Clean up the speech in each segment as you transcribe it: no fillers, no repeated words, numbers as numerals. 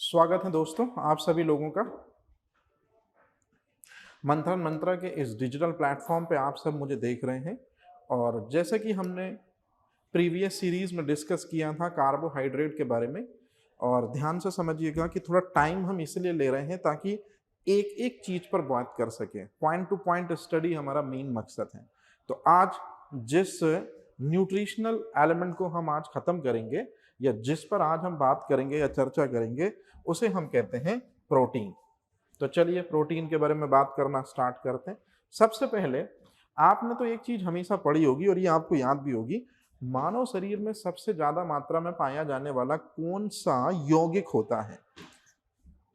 स्वागत है दोस्तों आप सभी लोगों का मंथन मंत्रा के इस डिजिटल प्लेटफॉर्म पे आप सब मुझे देख रहे हैं। और जैसे कि हमने प्रीवियस सीरीज में डिस्कस किया था कार्बोहाइड्रेट के बारे में, और ध्यान से समझिएगा कि थोड़ा टाइम हम इसलिए ले रहे हैं ताकि एक एक चीज पर बात कर सकें। पॉइंट टू पॉइंट स्टडी हमारा मेन मकसद है। तो आज जिस न्यूट्रिशनल एलिमेंट को हम आज खत्म करेंगे या जिस पर आज हम बात करेंगे या चर्चा करेंगे उसे हम कहते हैं प्रोटीन। तो चलिए प्रोटीन के बारे में बात करना स्टार्ट करते हैं। सबसे पहले आपने तो एक चीज हमेशा पढ़ी होगी और ये आपको याद भी होगी, मानव शरीर में सबसे ज्यादा मात्रा में पाया जाने वाला कौन सा यौगिक होता है।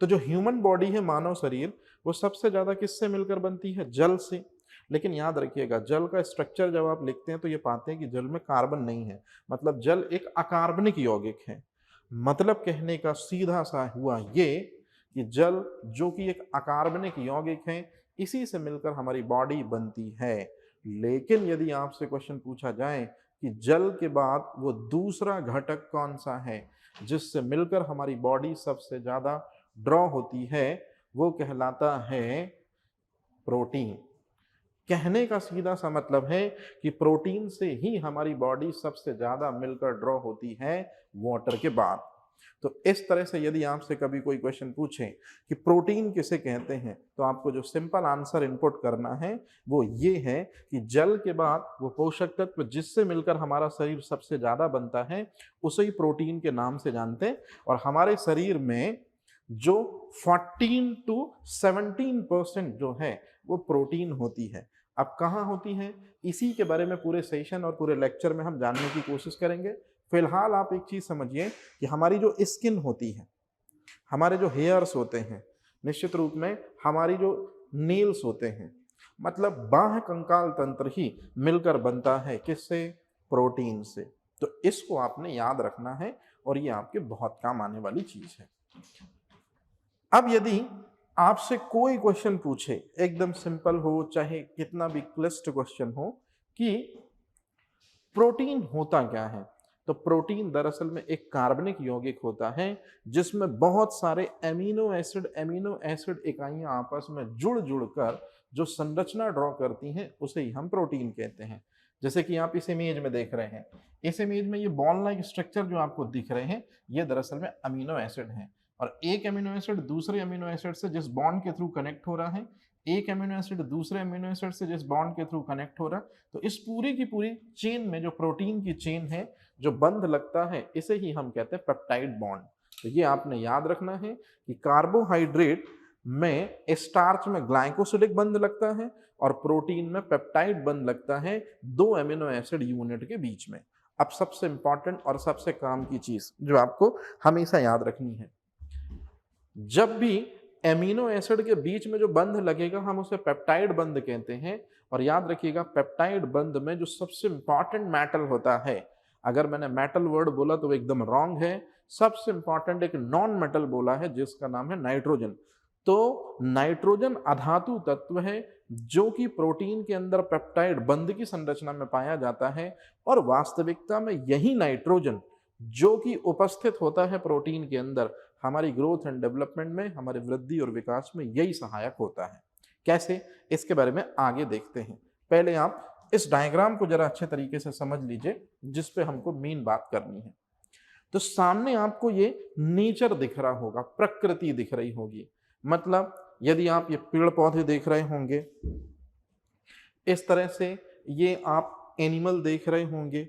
तो जो ह्यूमन बॉडी है, मानव शरीर, वो सबसे ज्यादा किससे मिलकर बनती है? जल से। लेकिन याद रखिएगा, जल का स्ट्रक्चर जब आप लिखते हैं तो ये पाते हैं कि जल में कार्बन नहीं है, मतलब जल एक अकार्बनिक यौगिक है। मतलब कहने का सीधा सा हुआ ये कि जल जो कि एक अकार्बनिक यौगिक है, इसी से मिलकर हमारी बॉडी बनती है। लेकिन यदि आपसे क्वेश्चन पूछा जाए कि जल के बाद वो दूसरा घटक कौन सा है जिससे मिलकर हमारी बॉडी सबसे ज्यादा ड्रॉ होती है, वो कहलाता है प्रोटीन। कहने का सीधा सा मतलब है कि प्रोटीन से ही हमारी बॉडी सबसे ज्यादा मिलकर ड्रॉ होती है वाटर के बाद। तो इस तरह से यदि आपसे कभी कोई क्वेश्चन पूछे कि प्रोटीन किसे कहते हैं, तो आपको जो सिंपल आंसर इनपुट करना है वो ये है कि जल के बाद वो पोषक तत्व जिससे मिलकर हमारा शरीर सबसे ज्यादा बनता है उसे ही प्रोटीन के नाम से जानते हैं। और हमारे शरीर में जो 14 टू 17% जो है वो प्रोटीन होती है। अब कहाँ होती है, इसी के बारे में पूरे सेशन और पूरे लेक्चर में हम जानने की कोशिश करेंगे। फिलहाल आप एक चीज समझिए कि हमारी जो स्किन होती है, हमारे जो हेयर्स होते हैं, निश्चित रूप में हमारी जो नेल्स होते हैं, मतलब बाह्य कंकाल तंत्र ही मिलकर बनता है किससे? प्रोटीन से। तो इसको आपने याद रखना है और ये आपके बहुत काम आने वाली चीज है। अब यदि आपसे कोई क्वेश्चन पूछे, एकदम सिंपल हो चाहे कितना भी क्लिष्ट क्वेश्चन हो, कि प्रोटीन होता क्या है, तो प्रोटीन दरअसल में एक कार्बनिक यौगिक होता है जिसमें बहुत सारे एमिनो एसिड इकाइयां आपस में जुड़ जुड़कर जो संरचना ड्रॉ करती हैं उसे ही हम प्रोटीन कहते हैं। जैसे कि आप इस इमेज में देख रहे हैं, इस इमेज में ये बॉल लाइक स्ट्रक्चर जो आपको दिख रहे हैं, ये दरअसल में अमीनो एसिड हैं। और एक अमीनो एसिड दूसरे अमीनो एसिड से जिस बॉन्ड के थ्रू कनेक्ट हो रहा है, एक अमीनो एसिड दूसरे अमीनो एसिड से जिस बॉन्ड के थ्रू कनेक्ट हो रहा है, तो इस पूरी की पूरी चेन में जो प्रोटीन की चेन है, जो बंध लगता है, इसे ही हम कहते हैं पेप्टाइड बॉन्ड। तो ये आपने याद रखना है कि कार्बोहाइड्रेट में स्टार्च में ग्लाइकोसिडिक बंध लगता है और प्रोटीन में पेप्टाइड बंध लगता है दो अमीनो एसिड यूनिट के बीच में। अब सबसे इंपॉर्टेंट और सबसे काम की चीज जो आपको हमेशा याद रखनी है, जब भी एमिनो एसिड के बीच में जो बंध लगेगा हम उसे पेप्टाइड बंध कहते हैं। और याद रखिएगा, पेप्टाइड बंध में जो सबसे इंपॉर्टेंट मेटल होता है, अगर मैंने मेटल वर्ड बोला तो वो एकदम रॉन्ग है, सबसे इंपॉर्टेंट एक नॉन मेटल बोला है जिसका नाम है नाइट्रोजन। तो नाइट्रोजन अधातु तत्व है जो कि प्रोटीन के अंदर पेप्टाइड बंध की संरचना में पाया जाता है। और वास्तविकता में यही नाइट्रोजन जो कि उपस्थित होता है प्रोटीन के अंदर, हमारी ग्रोथ एंड डेवलपमेंट में, हमारी वृद्धि और विकास में यही सहायक होता है। कैसे, इसके बारे में आगे देखते हैं। पहले आप इस डायग्राम को जरा अच्छे तरीके से समझ लीजिए जिस पे हमको मेन बात करनी है। तो सामने आपको ये नेचर दिख रहा होगा, प्रकृति दिख रही होगी। मतलब यदि आप ये पेड़ पौधे देख रहे होंगे, इस तरह से ये आप एनिमल देख रहे होंगे,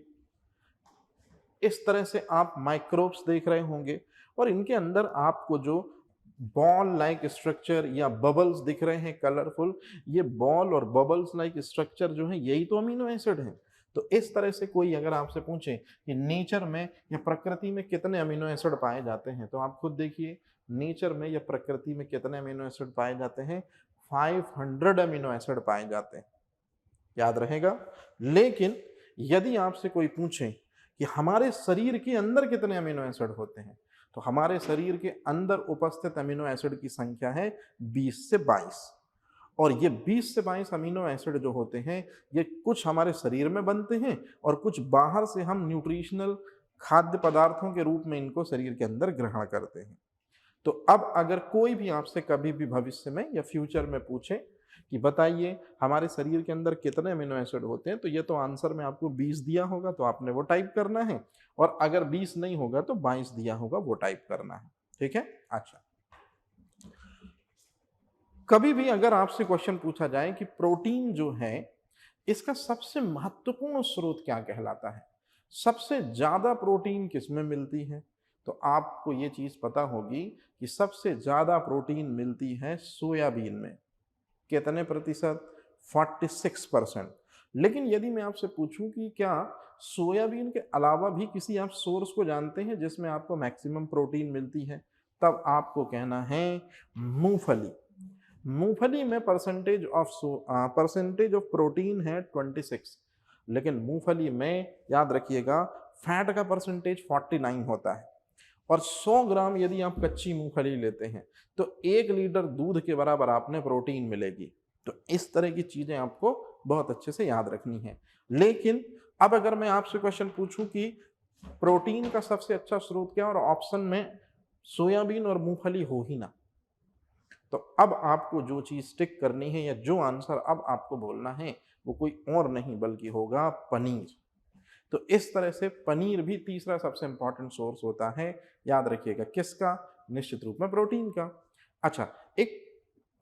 इस तरह से आप माइक्रोब्स देख रहे होंगे, और इनके अंदर आपको जो बॉल लाइक स्ट्रक्चर या बबल्स दिख रहे हैं कलरफुल, ये बॉल और बबल्स लाइक स्ट्रक्चर जो है यही तो अमीनो एसिड हैं। तो इस तरह से कोई अगर आपसे पूछे कि नेचर में या प्रकृति में कितने अमीनो एसिड पाए जाते हैं, तो आप खुद देखिए नेचर में या प्रकृति में कितने अमीनो एसिड पाए जाते हैं? 500 अमीनो एसिड पाए जाते हैं, याद रहेगा। लेकिन यदि आपसे कोई पूछे कि हमारे शरीर के अंदर कितने अमीनो एसिड होते हैं, तो हमारे शरीर के अंदर उपस्थित अमीनो एसिड की संख्या है 20 से 22। और ये 20 से 22 अमीनो एसिड जो होते हैं, ये कुछ हमारे शरीर में बनते हैं और कुछ बाहर से हम न्यूट्रिशनल खाद्य पदार्थों के रूप में इनको शरीर के अंदर ग्रहण करते हैं। तो अब अगर कोई भी आपसे कभी भी भविष्य में या फ्यूचर में पूछे कि बताइए हमारे शरीर के अंदर कितने अमीनो एसिड होते हैं, तो ये तो आंसर में आपको 20 दिया होगा, तो आपने वो टाइप करना है, और अगर 20 नहीं होगा तो 22 दिया होगा, वो टाइप करना है। ठीक है। अच्छा, कभी भी अगर आपसे क्वेश्चन पूछा जाए कि प्रोटीन जो है इसका सबसे महत्वपूर्ण स्रोत क्या कहलाता है, सबसे ज्यादा प्रोटीन किसमें मिलती है, तो आपको ये चीज पता होगी कि सबसे ज्यादा प्रोटीन मिलती है सोयाबीन में। कितने प्रतिशत? 46%। लेकिन यदि मैं आपसे पूछूं कि क्या सोयाबीन के अलावा भी किसी आप सोर्स को जानते हैं जिसमें आपको मैक्सिमम प्रोटीन मिलती है, तब आपको कहना है मूंगफली। मूंगफली में परसेंटेज ऑफ प्रोटीन है 26, लेकिन मूंगफली में याद रखिएगा फैट का परसेंटेज 49 होता है। और 100 ग्राम यदि आप कच्ची मूंगफली लेते हैं तो 1 लीटर दूध के बराबर आपने प्रोटीन मिलेगी। तो इस तरह की चीजें आपको बहुत अच्छे से याद रखनी है। लेकिन अब अगर मैं आपसे क्वेश्चन पूछूं कि प्रोटीन का सबसे अच्छा स्रोत क्या, और ऑप्शन में सोयाबीन और मूंगफली हो ही ना, तो अब आपको जो चीज टिक करनी है या जो आंसर अब आपको बोलना है वो कोई और नहीं बल्कि होगा पनीर। तो इस तरह से पनीर भी तीसरा सबसे इंपॉर्टेंट सोर्स होता है। याद रखिएगा किसका? निश्चित रूप में प्रोटीन का। अच्छा, एक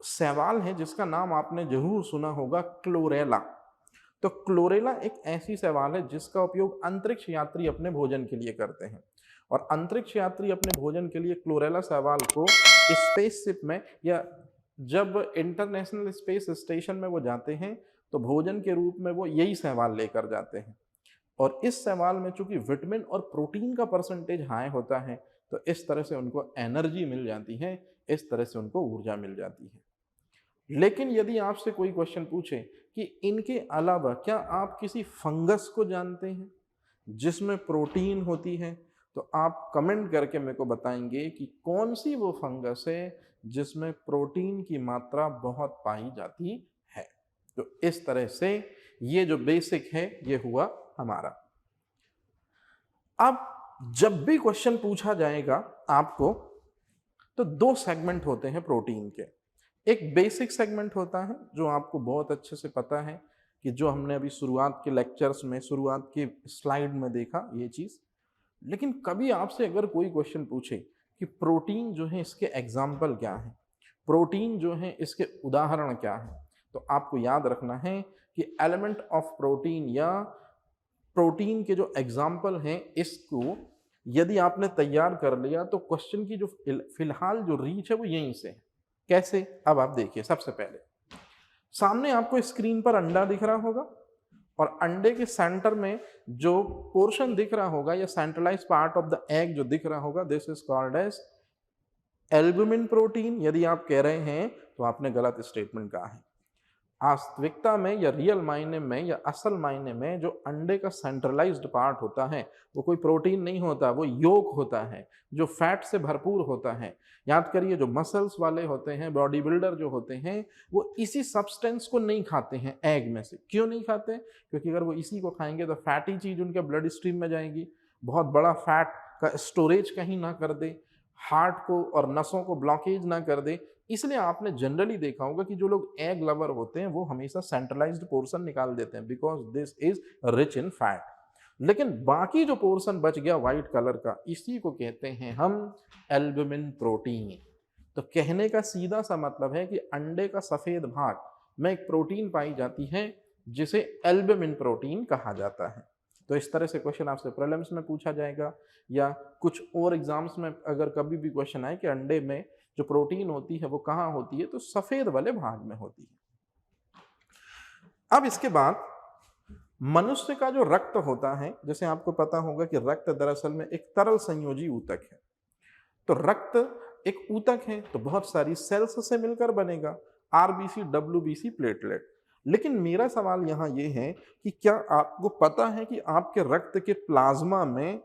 सवाल है जिसका नाम आपने जरूर सुना होगा, क्लोरेला। तो क्लोरेला एक ऐसी सवाल है जिसका उपयोग अंतरिक्ष यात्री अपने भोजन के लिए करते हैं, और अंतरिक्ष यात्री अपने भोजन के लिए क्लोरेला सवाल को स्पेसशिप में या जब इंटरनेशनल स्पेस स्टेशन में वो जाते हैं तो भोजन के रूप में वो यही सवाल लेकर जाते हैं। और इस सवाल में चूंकि विटामिन और प्रोटीन का परसेंटेज हाई होता है तो इस तरह से उनको एनर्जी मिल जाती है, इस तरह से उनको ऊर्जा मिल जाती है। लेकिन यदि आपसे कोई क्वेश्चन पूछे कि इनके अलावा क्या आप किसी फंगस को जानते हैं जिसमें प्रोटीन होती है, तो आप कमेंट करके मेरे को बताएंगे कि कौन सी वो फंगस है जिसमें प्रोटीन की मात्रा बहुत पाई जाती है। तो इस तरह से ये जो बेसिक है ये हुआ हमारा। अब जब भी क्वेश्चन पूछा जाएगा आपको तो 2 सेगमेंट होते हैं प्रोटीन के। एक बेसिक सेगमेंट होता है जो आपको बहुत अच्छे से पता है कि जो हमने अभी शुरुआत के लेक्चर्स में, शुरुआत की स्लाइड में देखा ये चीज। लेकिन कभी आपसे अगर कोई क्वेश्चन पूछे कि प्रोटीन जो है इसके एग्जाम्पल क्या है, प्रोटीन जो है इसके उदाहरण क्या है, तो आपको याद रखना है कि एलिमेंट ऑफ प्रोटीन या प्रोटीन के जो एग्जाम्पल हैं इसको यदि आपने तैयार कर लिया तो क्वेश्चन की जो फिलहाल जो रीच है वो यहीं से है। कैसे? अब आप देखिए, सबसे पहले सामने आपको स्क्रीन पर अंडा दिख रहा होगा, और अंडे के सेंटर में जो पोर्शन दिख रहा होगा या centralise part of the egg जो दिख रहा होगा, this is called as albumin protein. यदि आप कह रहे हैं तो आपने गलत स्टेटमेंट कहा है। वास्तविकता में या रियल मायने में या असल मायने में जो अंडे का सेंट्रलाइज्ड पार्ट होता है वो कोई प्रोटीन नहीं होता, वो योक होता है जो फैट से भरपूर होता है। याद करिए, जो मसल्स वाले होते हैं, बॉडी बिल्डर जो होते हैं, वो इसी सब्सटेंस को नहीं खाते हैं एग में से। क्यों नहीं खाते? क्योंकि अगर वो इसी को खाएंगे तो फैटी चीज उनके ब्लड स्ट्रीम में जाएगी, बहुत बड़ा फैट का स्टोरेज कहीं ना कर दे, हार्ट को और नसों को ब्लॉकेज ना कर दे। इसलिए आपने जनरली देखा होगा कि जो लोग एग लवर होते हैं वो हमेशा सेंट्रलाइज्ड पोर्शन निकाल देते हैं, because this is rich in fat. लेकिन बाकी जो पोर्शन बच गया व्हाइट कलर का, इसी को कहते हैं हम एल्बुमिन प्रोटीन। तो कहने का सीधा सा मतलब है कि अंडे का सफेद भाग में एक प्रोटीन पाई जाती है जिसे एल्बुमिन प्रोटीन कहा जाता है। तो इस तरह से क्वेश्चन आपसे प्रीलिम्स में पूछा जाएगा, या कुछ और एग्जाम्स में अगर कभी भी क्वेश्चन आए कि अंडे में जो प्रोटीन होती है वो कहाँ होती है, तो सफेद वाले भाग में होती है। अब इसके बाद मनुष्य का जो रक्त होता है, जैसे आपको पता होगा कि रक्त दरअसल में एक तरल संयोजी ऊतक है। तो रक्त एक ऊतक है तो बहुत सारी सेल्स से मिलकर बनेगा, आरबीसी, डब्ल्यूबीसी, प्लेटलेट। लेकिन मेरा सवाल यहाँ ये है कि क्या आपको पता है कि आपके रक्त के प्लाज्मा में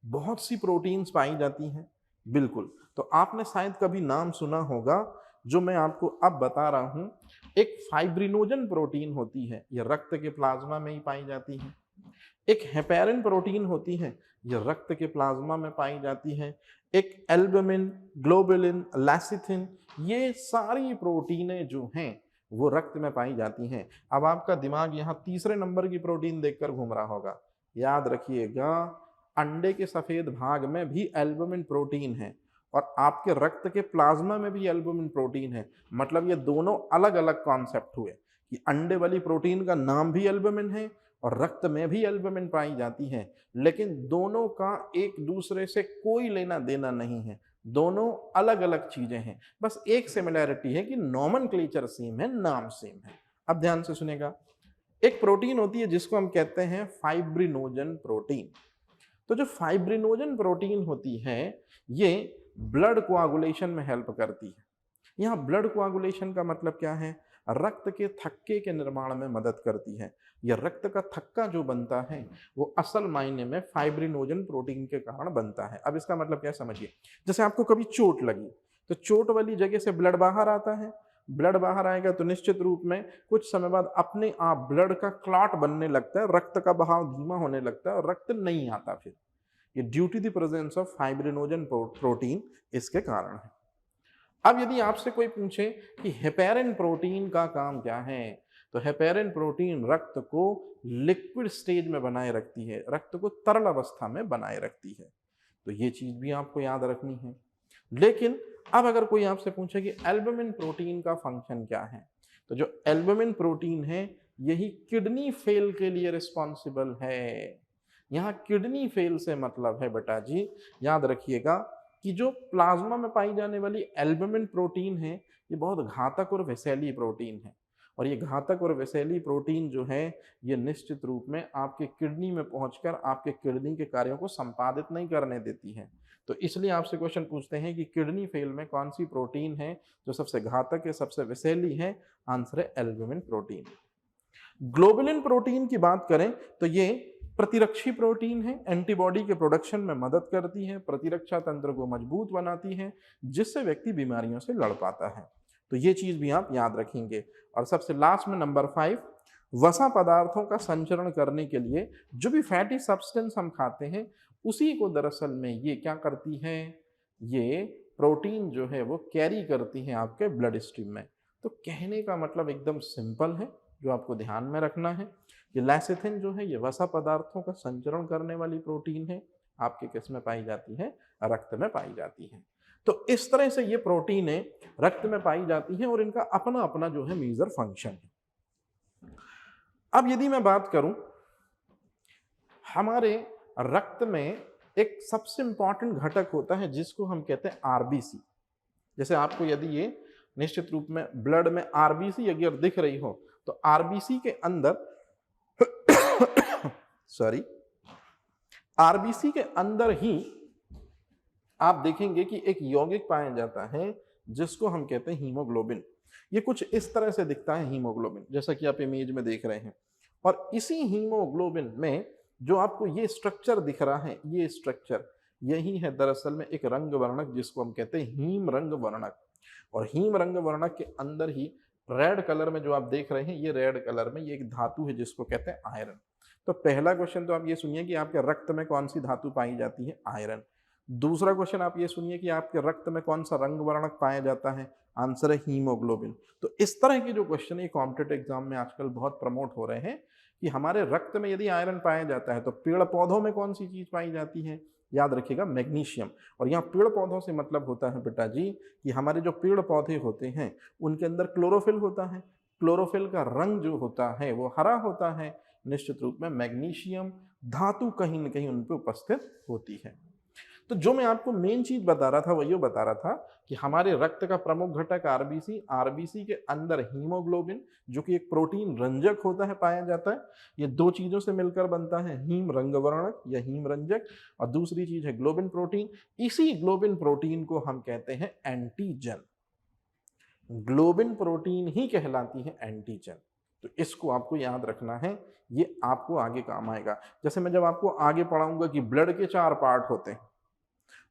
बहुत सी प्रोटीन्स पाई जाती हैं? बिल्कुल। तो आपने शायद कभी नाम सुना होगा, जो मैं आपको अब बता रहा हूं, एक फाइब्रिनोजन प्रोटीन होती है, यह रक्त के प्लाज्मा में ही पाई जाती है। एक हेपेरिन प्रोटीन होती है, ये रक्त के प्लाज्मा में पाई जाती है। एक एल्बुमिन, ग्लोबुलिन, लैसिथिन, ये सारी प्रोटीनें जो हैं वो रक्त में पाई जाती हैं। अब आपका दिमाग यहाँ तीसरे नंबर की प्रोटीन देखकर घूम रहा होगा। याद रखिएगा, अंडे के सफेद भाग में भी एल्बुमिन प्रोटीन है और आपके रक्त के प्लाज्मा में भी एल्बुमिन प्रोटीन है। मतलब ये दोनों अलग अलग कॉन्सेप्ट हुए कि अंडे वाली प्रोटीन का नाम भी एल्बुमिन है और रक्त में भी एल्बुमिन पाई जाती है, लेकिन दोनों का एक दूसरे से कोई लेना देना नहीं है। दोनों अलग अलग चीजें हैं, बस एक सिमिलैरिटी है कि नॉमेनक्लेचर सेम है, नाम सेम है। अब ध्यान से सुनेगा, एक प्रोटीन होती है जिसको हम कहते हैं फाइब्रिनोजन प्रोटीन। तो जो फाइब्रिनोजन प्रोटीन होती है ये ब्लड कोआगुलेशन में हेल्प करती है। यहाँ ब्लड कोआगुलेशन का मतलब क्या है? रक्त के थक्के के निर्माण में मदद करती है। यह रक्त का थक्का जो बनता है वो असल मायने में फाइब्रिनोजन प्रोटीन के कारण बनता है। अब इसका मतलब क्या समझिए, जैसे आपको कभी चोट लगी तो चोट वाली जगह से ब्लड बाहर आता है। ब्लड बाहर आएगा तो निश्चित रूप में कुछ समय बाद अपने आप ब्लड का क्लॉट बनने लगता है, रक्त का बहाव धीमा होने लगता है और रक्त नहीं आता। फिर ये due to the presence of fibrinogen protein इसके कारण है। अब यदि आपसे कोई पूछे कि हेपेरिन प्रोटीन का काम क्या है, तो हेपेरिन प्रोटीन रक्त को लिक्विड स्टेज में बनाए रखती है, रक्त को तरल अवस्था में बनाए रखती है। तो ये चीज भी आपको याद रखनी है। लेकिन अब अगर कोई आपसे पूछे कि एल्बुमिन प्रोटीन का फंक्शन क्या है, तो जो एल्बुमिन प्रोटीन है यही किडनी फेल के लिए रिस्पॉन्सिबल है। यहाँ किडनी फेल से मतलब है बेटा जी, याद रखिएगा कि जो प्लाज्मा में पाई जाने वाली एल्बुमिन प्रोटीन है ये बहुत घातक और विषैली प्रोटीन है। और ये घातक और विषैली प्रोटीन जो है ये निश्चित रूप में आपके किडनी में पहुंचकर आपके किडनी के कार्यों को संपादित नहीं करने देती है। तो इसलिए आपसे क्वेश्चन पूछते हैं कि किडनी फेल में कौन सी प्रोटीन है जो सबसे घातक है, सबसे विषैली है? आंसर है एल्बुमिन प्रोटीन। ग्लोबुलिन प्रोटीन की बात करें तो ये प्रतिरक्षी प्रोटीन है, एंटीबॉडी के प्रोडक्शन में मदद करती है, प्रतिरक्षा तंत्र को मजबूत बनाती है, जिससे व्यक्ति बीमारियों से लड़ पाता है। तो ये चीज भी आप याद रखेंगे। और सबसे लास्ट में नंबर 5, वसा पदार्थों का संचरण करने के लिए जो भी फैटी सब्सटेंस हम खाते हैं उसी को दरअसल में ये क्या करती है, ये प्रोटीन जो है वो कैरी करती है आपके ब्लड स्ट्रीम में। तो कहने का मतलब एकदम सिंपल है, जो आपको ध्यान में रखना है कि लैसिथिन जो है ये वसा पदार्थों का संचरण करने वाली प्रोटीन है, आपके किस में पाई जाती है? रक्त में पाई जाती है। तो इस तरह से ये प्रोटीनें रक्त में पाई जाती हैं और इनका अपना अपना जो है मेजर फंक्शन है। अब यदि मैं बात करूं, हमारे रक्त में एक सबसे इंपॉर्टेंट घटक होता है जिसको हम कहते हैं आरबीसी। जैसे आपको यदि ये निश्चित रूप में ब्लड में आरबीसी अगर दिख रही हो तो आरबीसी के अंदर सॉरी, आरबीसी के अंदर ही आप देखेंगे कि एक यौगिक पाया जाता है जिसको हम कहते हैं हीमोग्लोबिन। ये कुछ इस तरह से दिखता है हीमोग्लोबिन, जैसा कि आप इमेज में देख रहे हैं। और इसी हीमोग्लोबिन में जो आपको ये स्ट्रक्चर दिख रहा है, ये स्ट्रक्चर यही है दरअसल में एक रंग वर्णक जिसको हम कहते हैं हीम रंग वर्णक। और हीम रंग वर्णक के अंदर ही रेड कलर में जो आप देख रहे हैं, ये रेड कलर में ये एक धातु है जिसको कहते हैं आयरन। तो पहला क्वेश्चन तो आप ये सुनिए कि आपके रक्त में कौन सी धातु पाई जाती है? आयरन। दूसरा क्वेश्चन आप ये सुनिए कि आपके रक्त में कौन सा रंग वर्णक पाया जाता है? आंसर है हीमोग्लोबिन। तो इस तरह के जो क्वेश्चन है कॉम्पिटिटिव एग्जाम में आजकल बहुत प्रमोट हो रहे हैं कि हमारे रक्त में यदि आयरन पाया जाता है तो पेड़ पौधों में कौन सी चीज पाई जाती है? याद रखिएगा, मैग्नीशियम। और यहाँ पेड़ पौधों से मतलब होता है बेटा जी कि हमारे जो पेड़ पौधे होते हैं उनके अंदर क्लोरोफिल होता है। क्लोरोफिल का रंग जो होता है वो हरा होता है। निश्चित रूप में मैग्नीशियम धातु कहीं न कहीं उन पर उपस्थित होती है। तो जो मैं आपको मेन चीज बता रहा था वो ये बता रहा था कि हमारे रक्त का प्रमुख घटक आरबीसी, आरबीसी के अंदर हीमोग्लोबिन जो कि एक प्रोटीन रंजक होता है पाया जाता है। ये दो चीजों से मिलकर बनता है हीम रंग वर्णक या हीम रंजक, और दूसरी चीज है ग्लोबिन प्रोटीन। इसी ग्लोबिन प्रोटीन को हम कहते हैं एंटीजन। ग्लोबिन प्रोटीन ही कहलाती है एंटीजन। तो इसको आपको याद रखना है, ये आपको आगे काम आएगा। जैसे मैं जब आपको आगे पढ़ाऊंगा कि ब्लड के 4 पार्ट होते हैं,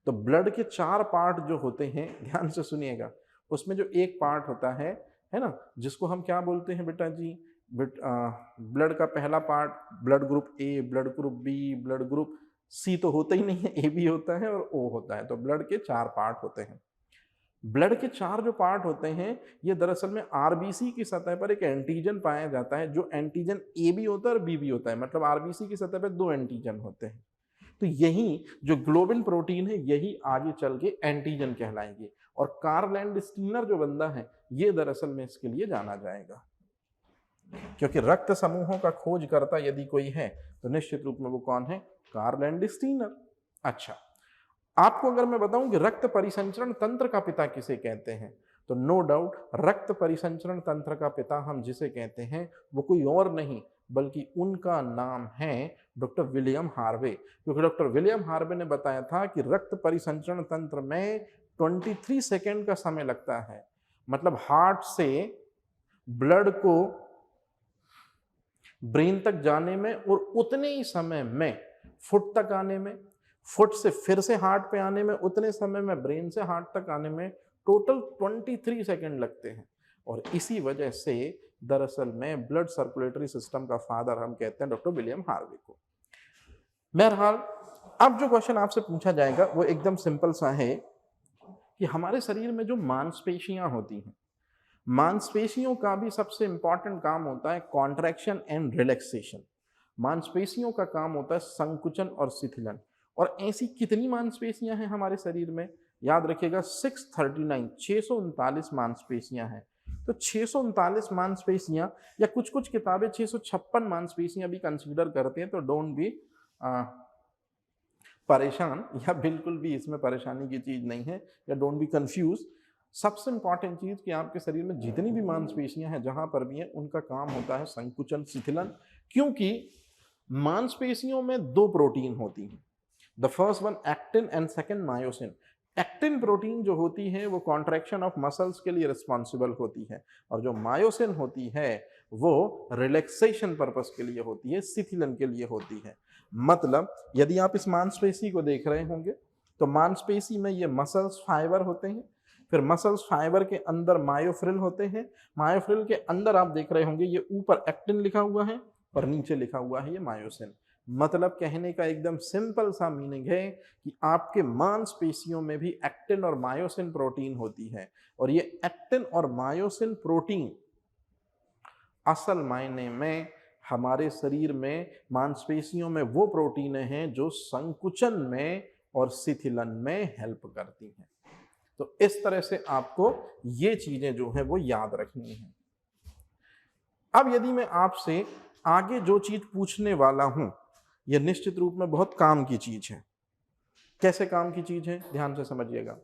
तो ब्लड के 4 पार्ट जो होते हैं, ध्यान से सुनिएगा, उसमें जो एक पार्ट होता है ना, जिसको हम क्या बोलते हैं बेटा जी? ब्लड का पहला part blood group A, blood group B, blood group C तो होता ही नहीं है, ए भी होता है और ओ होता है। तो ब्लड के 4 पार्ट होते हैं। ब्लड के 4 जो पार्ट होते हैं, ये दरअसल में आरबीसी की सतह पर एक एंटीजन पाया जाता है, जो एंटीजन ए भी होता है और बी भी होता है। मतलब आरबीसी की सतह पर 2 एंटीजन होते हैं। तो यही जो ग्लोबिन प्रोटीन है, यही आगे चल के एंटीजन कहलाएंगे। और कार्ल लैंडस्टीनर जो बंदा है, ये दरअसल में इसके लिए जाना जाएगा, क्योंकि रक्त समूहों का खोजकर्ता यदि कोई है तो निश्चित रूप में वो कौन है? Karl Landsteiner. अच्छा, आपको अगर मैं बताऊं कि रक्त परिसंचरण तंत्र का पिता किसे कहते हैं, तो नो डाउट रक्त परिसंचरण तंत्र का पिता हम जिसे कहते हैं वो कोई और नहीं बल्कि उनका नाम है डॉक्टर विलियम हार्वे। क्योंकि डॉक्टर विलियम हार्वे ने बताया था कि रक्त परिसंचरण तंत्र में 23 सेकेंड का समय लगता है। मतलब हार्ट से ब्लड को ब्रेन तक जाने में और उतने ही समय में फुट तक आने में, फुट से फिर से हार्ट पे आने में, उतने समय में ब्रेन से हार्ट तक आने में टोटल 23 सेकेंड लगते हैं। और इसी वजह से दरअसल में ब्लड सर्कुलेटरी सिस्टम का फादर हम कहते हैं डॉक्टर विलियम हार्वे को। बहरहाल, अब जो क्वेश्चन आपसे पूछा जाएगा वो एकदम सिंपल सा है कि हमारे शरीर में जो मांसपेशियां होती हैं, मांसपेशियों का भी सबसे इंपॉर्टेंट काम होता है कॉन्ट्रैक्शन एंड रिलैक्सेशन। मांसपेशियों का काम होता है संकुचन और शिथिलन। और ऐसी कितनी मांसपेशियां हैं हमारे शरीर में? याद रखिएगा 639 मांसपेशियां हैं। तो 639 मांसपेशियां, या कुछ कुछ किताबें 656 मांसपेशियां भी कंसीडर करते हैं। तो डोंट बी परेशान, या बिल्कुल भी इसमें परेशानी की चीज नहीं है, या डोंट बी कंफ्यूज। सबसे इंपॉर्टेंट चीज कि आपके शरीर में जितनी भी मांसपेशियां हैं जहां पर भी हैं, उनका काम होता है संकुचन शिथिलन। क्योंकि मांसपेशियों में 2 प्रोटीन होती हैं, the first one actin and second myosin. Actin protein जो होती है वो कॉन्ट्रैक्शन ऑफ मसल्स के लिए रिस्पॉन्सिबल होती है, और जो मायोसिन होती है वो रिलैक्सेशन पर्पस के लिए होती है, शिथिलन के लिए होती है। मतलब यदि आप इस मांसपेशी को देख रहे होंगे तो मांसपेशी में ये मसल्स फाइबर होते हैं, फिर मसल्स फाइबर के अंदर मायोफ्रिल होते हैं, मायोफ्रिल के अंदर आप देख रहे होंगे ये ऊपर एक्टिन लिखा हुआ है और नीचे लिखा हुआ है ये मायोसिन। मतलब कहने का एकदम सिंपल सा मीनिंग है कि आपके मांसपेशियों में भी एक्टिन और मायोसिन प्रोटीन होती है, और ये एक्टिन और मायोसिन प्रोटीन असल मायने में हमारे शरीर में मांसपेशियों में वो प्रोटीन हैं जो संकुचन में और शिथिलन में हेल्प करती हैं। तो इस तरह से आपको ये चीजें जो है वो याद रखनी है। अब यदि मैं आपसे आगे जो चीज पूछने वाला हूं, यह निश्चित रूप में बहुत काम की चीज है। कैसे काम की चीज है, ध्यान से समझिएगा।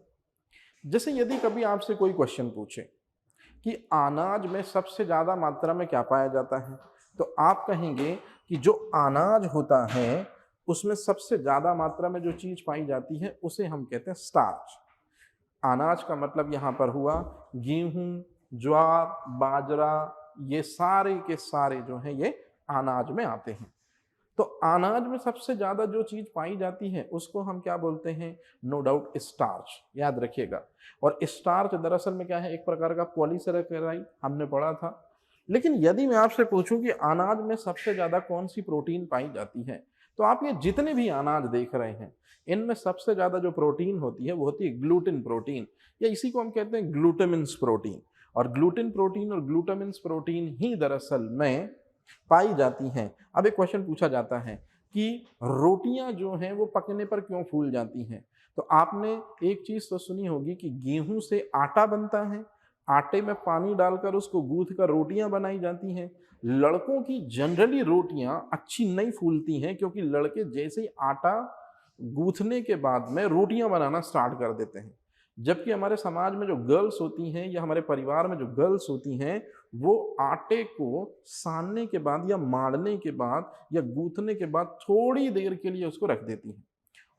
जैसे यदि कभी आपसे कोई क्वेश्चन पूछे कि अनाज में सबसे ज्यादा मात्रा में क्या पाया जाता है, तो आप कहेंगे कि जो अनाज होता है उसमें सबसे ज्यादा मात्रा में जो चीज पाई जाती है उसे हम कहते हैं स्टार्च। अनाज का मतलब यहां पर हुआ गेहूं, ज्वार, बाजरा, ये सारे के सारे जो हैं ये अनाज में आते हैं। तो अनाज में सबसे ज्यादा जो चीज पाई जाती है उसको हम क्या बोलते हैं? नो डाउट स्टार्च, याद रखिएगा। और स्टार्च दरअसल में क्या है? एक प्रकार का पॉलीसेकेराइड, हमने पढ़ा था। लेकिन यदि मैं आपसे पूछूं कि अनाज में सबसे ज्यादा कौन सी प्रोटीन पाई जाती है, तो आप ये जितने भी अनाज देख रहे हैं इनमें सबसे ज्यादा जो प्रोटीन होती है वो होती है ग्लूटिन प्रोटीन, या इसी को हम कहते हैं ग्लूटामिन्स प्रोटीन। और ग्लूटिन प्रोटीन और ग्लूटामिन्स प्रोटीन ही दरअसल में पाई जाती हैं। अब एक क्वेश्चन पूछा जाता है कि रोटियां जो हैं वो पकने पर क्यों फूल जाती हैं? तो आपने एक चीज तो सुनी होगी कि गेहूं से आटा बनता है, आटे में पानी डालकर उसको गूंथ कर रोटियां बनाई जाती हैं। लड़कों की जनरली रोटियां अच्छी नहीं फूलती हैं, क्योंकि लड़के जैसे ही आटा गूंथने के बाद में रोटियां बनाना स्टार्ट कर देते हैं। जबकि हमारे समाज में जो गर्ल्स होती हैं या हमारे परिवार में जो गर्ल्स होती हैं, वो आटे को सानने के बाद या मारने के बाद या गूंथने के बाद थोड़ी देर के लिए उसको रख देती हैं,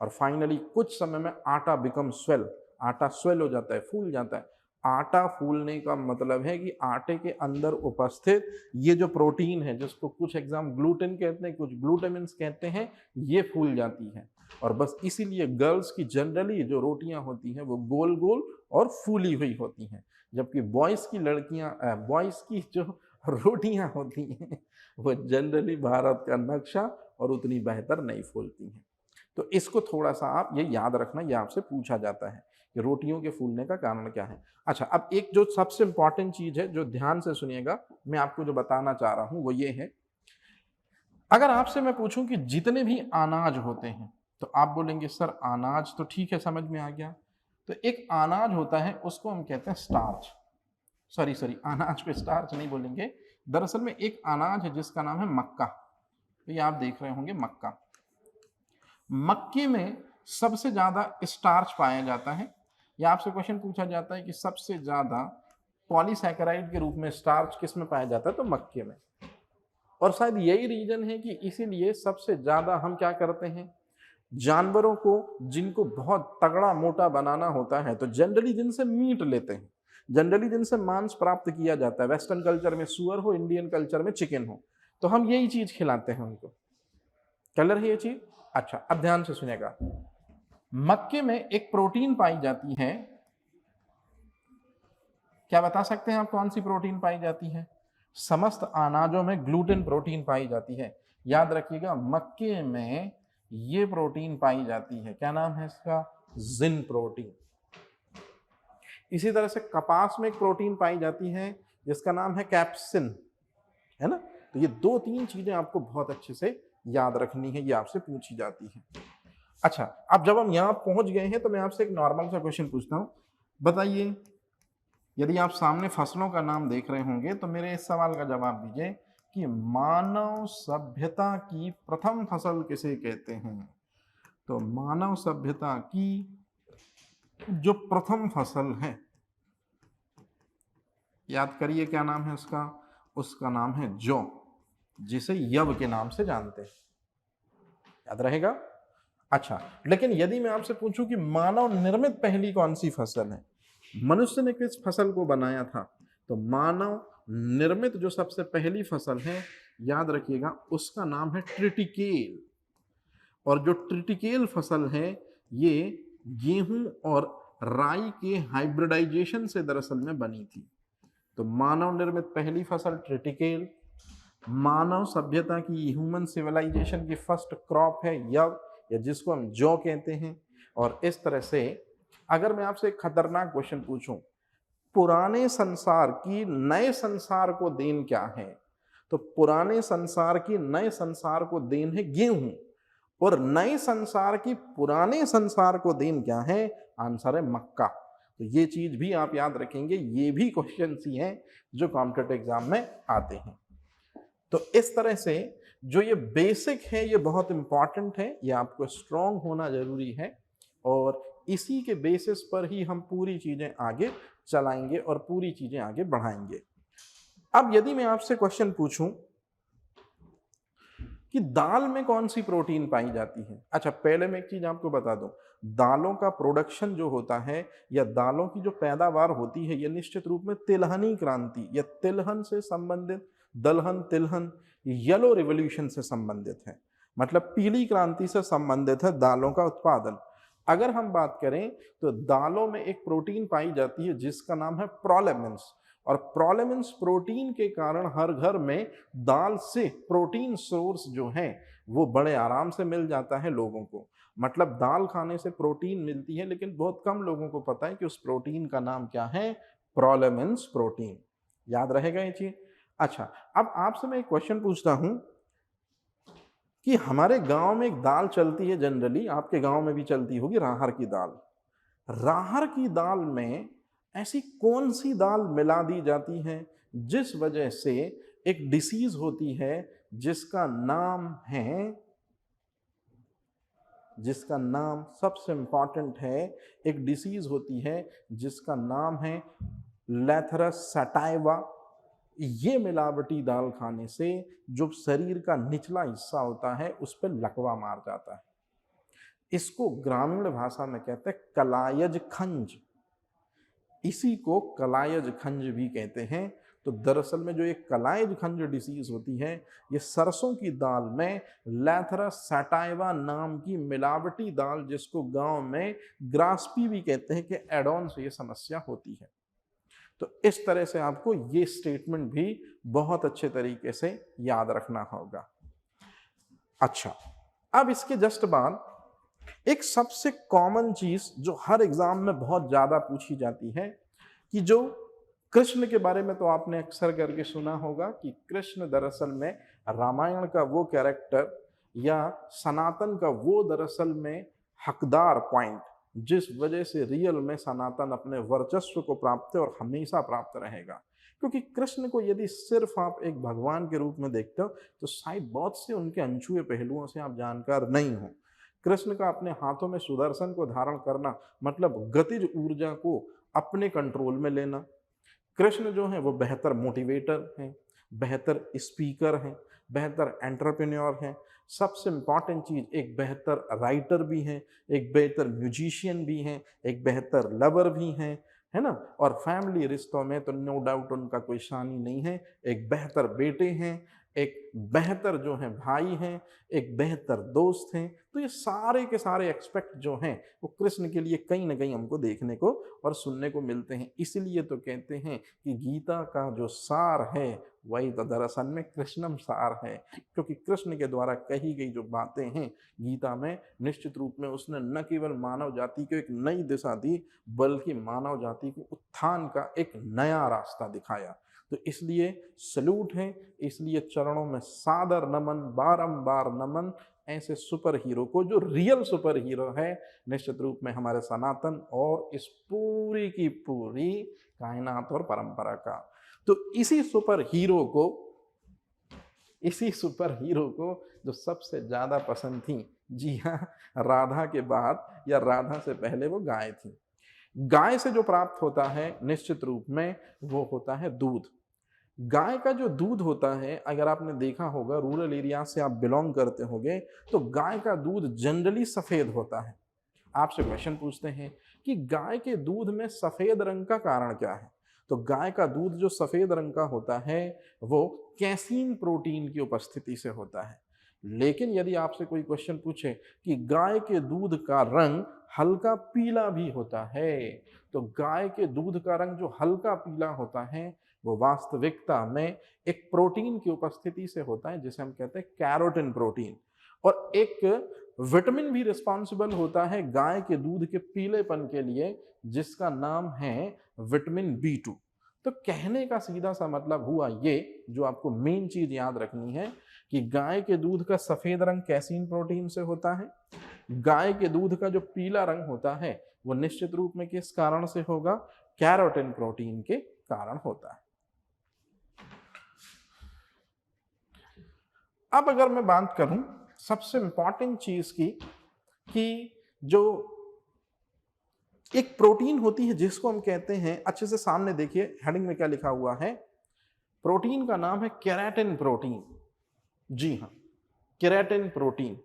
और फाइनली कुछ समय में आटा बिकम स्वेल, आटा स्वेल हो जाता है, फूल जाता है। आटा फूलने का मतलब है कि आटे के अंदर उपस्थित ये जो प्रोटीन है, जिसको कुछ एग्जाम ग्लूटेन कहते हैं, कुछ ग्लूटामिन्स कहते हैं, ये फूल जाती है। और बस इसीलिए गर्ल्स की जनरली जो रोटियां होती हैं वो गोल गोल और फूली हुई होती हैं, जबकि बॉयज़ की लड़कियां, बॉयज़ की जो रोटियां होती हैं वो जनरली भारत का नक्शा और उतनी बेहतर नहीं फूलती हैं। तो इसको थोड़ा सा आप ये याद रखना, ये आपसे पूछा जाता है कि रोटियों के फूलने का कारण क्या है। अच्छा, अब एक जो सबसे इंपॉर्टेंट चीज है, जो ध्यान से सुनिएगा, मैं आपको जो बताना चाह रहा हूं वो ये है, अगर आपसे मैं पूछूं कि जितने भी अनाज होते हैं, तो आप बोलेंगे सर अनाज तो ठीक है, समझ में आ गया। तो एक अनाज होता है उसको हम कहते हैं स्टार्च। सॉरी सॉरी, अनाज को स्टार्च नहीं बोलेंगे। दरअसल में एक अनाज है जिसका नाम है मक्का। तो ये आप देख रहे होंगे मक्का। मक्के में सबसे ज्यादा स्टार्च पाया जाता है, या आपसे क्वेश्चन पूछा जाता है कि सबसे ज्यादा पॉलीसैकेराइड के रूप में स्टार्च किस में पाया जाता है, तो मक्के में। और शायद यही रीजन है कि इसीलिए सबसे ज्यादा हम क्या करते हैं, जानवरों को जिनको बहुत तगड़ा मोटा बनाना होता है तो जनरली जिनसे मीट लेते हैं, जनरली जिनसे मांस प्राप्त किया जाता है, वेस्टर्न कल्चर में सुअर हो, इंडियन कल्चर में चिकन हो, तो हम यही चीज खिलाते हैं उनको। कलर है ये चीज। अच्छा, अब ध्यान से सुनेगा, मक्के में एक प्रोटीन पाई जाती है, क्या बता सकते हैं आप कौन सी प्रोटीन पाई जाती है? समस्त अनाजों में ग्लूटेन प्रोटीन पाई जाती है। याद रखिएगा, मक्के में ये प्रोटीन पाई जाती है, क्या नाम है इसका? जिन प्रोटीन। इसी तरह से कपास में एक प्रोटीन पाई जाती है जिसका नाम है कैप्सिन, है ना। तो ये दो तीन चीजें आपको बहुत अच्छे से याद रखनी है, ये आपसे पूछी जाती है। अच्छा, अब जब हम यहां पहुंच गए हैं तो मैं आपसे एक नॉर्मल सा क्वेश्चन पूछता हूं, बताइए, यदि आप सामने फसलों का नाम देख रहे होंगे तो मेरे इस सवाल का जवाब दीजिए कि मानव सभ्यता की प्रथम फसल किसे कहते हैं? तो मानव सभ्यता की जो प्रथम फसल है, याद करिए क्या नाम है उसका? उसका नाम है जौ, जिसे यव के नाम से जानते हैं। याद रहेगा? अच्छा, लेकिन यदि मैं आपसे पूछूं कि मानव निर्मित पहली कौन सी फसल है, मनुष्य ने किस फसल को बनाया था, तो मानव निर्मित जो सबसे पहली फसल है, याद रखिएगा, उसका नाम है ट्रिटिकेल। और जो ट्रिटिकेल फसल है ये गेहूं और राई के हाइब्रिडाइजेशन से दरअसल में बनी थी। तो मानव निर्मित पहली फसल ट्रिटिकेल, मानव सभ्यता की, ह्यूमन सिविलाइजेशन की फर्स्ट क्रॉप है यव, या जिसको हम जौ कहते हैं। और इस तरह से अगर मैं आपसे एक खतरनाक क्वेश्चन पूछूं, पुराने संसार की नए संसार को देन क्या है, तो पुराने संसार की नए संसार को देन है गेहूं, और नए संसार की पुराने संसार को देन क्या है? आंसर है मक्का। तो ये चीज भी आप याद रखेंगे, ये भी क्वेश्चन ही हैं जो कॉम्पिटिटिव एग्जाम में आते हैं। तो इस तरह से जो ये बेसिक है ये बहुत इंपॉर्टेंट है, ये आपको स्ट्रांग होना जरूरी है, और इसी के बेसिस पर ही हम पूरी चीजें आगे चलाएंगे और पूरी चीजें आगे बढ़ाएंगे। अब यदि मैं आपसे क्वेश्चन पूछूं कि दाल में कौन सी प्रोटीन पाई जाती है, अच्छा पहले मैं एक चीज आपको बता दूं, दालों का प्रोडक्शन जो होता है या दालों की जो पैदावार होती है, ये निश्चित रूप में तिलहनी क्रांति या तिलहन से संबंधित, दलहन तिलहन, येलो रिवॉल्यूशन से संबंधित है, मतलब पीली क्रांति से संबंधित है दालों का उत्पादन। अगर हम बात करें तो दालों में एक प्रोटीन पाई जाती है जिसका नाम है प्रोलेमिन्स, और प्रोलेमिन्स प्रोटीन के कारण हर घर में दाल से प्रोटीन सोर्स जो है वो बड़े आराम से मिल जाता है लोगों को। मतलब दाल खाने से प्रोटीन मिलती है, लेकिन बहुत कम लोगों को पता है कि उस प्रोटीन का नाम क्या है, प्रोलेमिन्स प्रोटीन। याद रहेगा ये चीज? अच्छा, अब आपसे मैं एक क्वेश्चन पूछता हूं कि हमारे गांव में एक दाल चलती है, जनरली आपके गांव में भी चलती होगी, राहर की दाल। राहर की दाल में ऐसी कौन सी दाल मिला दी जाती है जिस वजह से एक डिसीज होती है जिसका नाम सबसे इंपॉर्टेंट है, एक डिसीज होती है जिसका नाम है लैथरस सटाइवा। ये मिलावटी दाल खाने से जो शरीर का निचला हिस्सा होता है उस पर लकवा मार जाता है। इसको ग्रामीण भाषा में कहते हैं कलायज खंज, इसी को कलायज खंज भी कहते हैं। तो दरअसल में जो ये कलायज खंज डिसीज होती है, ये सरसों की दाल में लैथरस सटाइवा नाम की मिलावटी दाल, जिसको गांव में ग्रास्पी भी कहते हैं, कि एडॉन से ये समस्या होती है। तो इस तरह से आपको ये स्टेटमेंट भी बहुत अच्छे तरीके से याद रखना होगा। अच्छा, अब इसके जस्ट बाद एक सबसे कॉमन चीज जो हर एग्जाम में बहुत ज्यादा पूछी जाती है कि जो कृष्ण के बारे में तो आपने अक्सर करके सुना होगा कि कृष्ण दरअसल में रामायण का वो कैरेक्टर या सनातन का वो दरअसल में हकदार पॉइंट जिस वजह से रियल में सनातन अपने वर्चस्व को प्राप्त है और हमेशा प्राप्त रहेगा। क्योंकि कृष्ण को यदि सिर्फ आप एक भगवान के रूप में देखते हो तो शायद बहुत से उनके अनछुए पहलुओं से आप जानकार नहीं हो। कृष्ण का अपने हाथों में सुदर्शन को धारण करना मतलब गतिज ऊर्जा को अपने कंट्रोल में लेना। कृष्ण जो है वो बेहतर मोटिवेटर हैं, बेहतर स्पीकर हैं, बेहतर एंटरप्रेन्योर हैं, सबसे इम्पॉर्टेंट चीज एक बेहतर राइटर भी हैं, एक बेहतर म्यूजिशियन भी हैं, एक बेहतर लवर भी हैं, है ना। और फैमिली रिश्तों में तो नो डाउट उनका कोई शानी नहीं है, एक बेहतर बेटे हैं, एक बेहतर जो है भाई हैं, एक बेहतर दोस्त हैं। तो ये सारे के सारे एक्सपेक्ट जो हैं वो कृष्ण के लिए कहीं ना कहीं हमको देखने को और सुनने को मिलते हैं। इसीलिए तो कहते हैं कि गीता का जो सार है वही तो दरअसल में कृष्णम सार है। क्योंकि कृष्ण के द्वारा कही गई जो बातें हैं गीता में, निश्चित रूप में उसने न केवल मानव जाति को एक नई दिशा दी बल्कि मानव जाति को उत्थान का एक नया रास्ता दिखाया। तो इसलिए सल्यूट है, इसलिए चरणों में सादर नमन, बारंबार नमन ऐसे सुपर हीरो को जो रियल सुपर हीरो है निश्चित रूप में हमारे सनातन और इस पूरी की पूरी कायनात और परंपरा का। तो इसी सुपर हीरो को जो सबसे ज्यादा पसंद थी, जी हाँ, राधा के बाद या राधा से पहले वो गाय थी। गाय से जो प्राप्त होता है निश्चित रूप में वो होता है दूध। गाय का जो दूध होता है, अगर आपने देखा होगा रूरल एरिया से आप बिलोंग करते होंगे तो गाय का दूध जनरली सफेद होता है। आपसे क्वेश्चन पूछते हैं कि गाय के दूध में सफेद रंग का कारण क्या है। तो गाय का दूध जो सफेद रंग का होता है वो कैसीन प्रोटीन की उपस्थिति से होता है। लेकिन यदि आपसे कोई क्वेश्चन पूछे कि गाय के दूध का रंग हल्का पीला भी होता है, तो गाय के दूध का रंग जो हल्का पीला होता है वो वास्तविकता में एक प्रोटीन की उपस्थिति से होता है जिसे हम कहते हैं कैरोटिन प्रोटीन। और एक विटामिन भी रिस्पॉन्सिबल होता है गाय के दूध के पीलेपन के लिए जिसका नाम है विटामिन B2। तो कहने का सीधा सा मतलब हुआ ये, जो आपको मेन चीज याद रखनी है कि गाय के दूध का सफेद रंग कैसीन प्रोटीन से होता है, गाय के दूध का जो पीला रंग होता है वो निश्चित रूप में किस कारण से होगा, कैरोटिन प्रोटीन के कारण होता है। अब अगर मैं बात करूं सबसे इंपॉर्टेंट चीज की कि जो एक प्रोटीन होती है जिसको हम कहते हैं, अच्छे से सामने देखिए हेडिंग में क्या लिखा हुआ है, प्रोटीन का नाम है केराटिन प्रोटीन। जी हाँ, केराटिन प्रोटीन,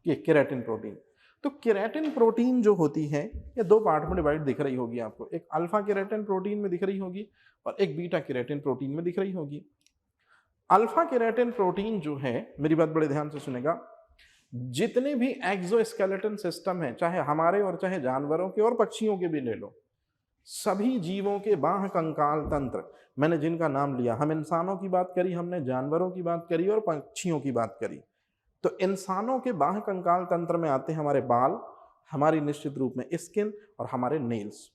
ये केराटिन प्रोटीन। तो केराटिन प्रोटीन जो होती है ये दो पार्ट में डिवाइड दिख रही होगी आपको, एक अल्फा केराटिन प्रोटीन में दिख रही होगी और एक बीटा केराटिन प्रोटीन में दिख रही होगी। अल्फा केराटिन प्रोटीन जो है, मेरी बात बड़े ध्यान से सुनेगा, जितने भी एक्सोस्केलेटन सिस्टम है चाहे हमारे और चाहे जानवरों के और पक्षियों के भी ले लो, सभी जीवों के बाह्य कंकाल तंत्र, मैंने जिनका नाम लिया, हम इंसानों की बात करी, हमने जानवरों की बात करी और पक्षियों की बात करी। तो इंसानों के बाह्य कंकाल तंत्र में आते हैं हमारे बाल, हमारी निश्चित रूप में स्किन और हमारे नेल्स।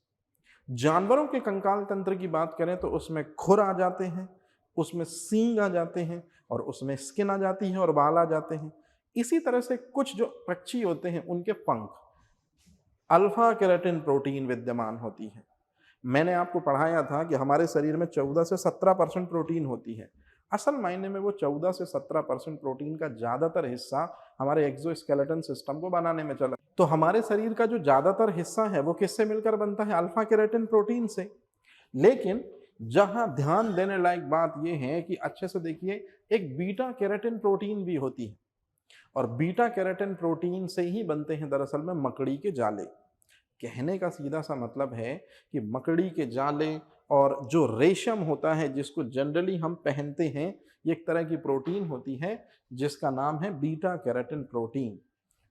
जानवरों के कंकाल तंत्र की बात करें तो उसमें खुर आ जाते हैं, उसमें सींग आ जाते हैं और उसमें स्किन आ जाती है और बाल आ जाते हैं। इसी तरह से कुछ जो पक्षी होते हैं उनके पंख, अल्फा केराटिन प्रोटीन विद्यमान होती है। मैंने आपको पढ़ाया था कि हमारे शरीर में 14 से 17% प्रोटीन होती है। असल मायने में वो 14 से 17% प्रोटीन का ज्यादातर हिस्सा हमारे एक्सोस्केलेटन सिस्टम को बनाने में चला। तो हमारे शरीर का जो ज्यादातर हिस्सा है वो किससे मिलकर बनता है, अल्फा केराटिन प्रोटीन से। लेकिन जहां ध्यान देने लायक बात यह है कि अच्छे से देखिए, एक बीटा केराटिन प्रोटीन भी होती है और बीटा केराटिन प्रोटीन से ही बनते हैं दरअसल में मकड़ी के जाले। कहने का सीधा सा मतलब है कि मकड़ी के जाले और जो रेशम होता है जिसको जनरली हम पहनते हैं, ये एक तरह की प्रोटीन होती है जिसका नाम है बीटा केराटिन प्रोटीन।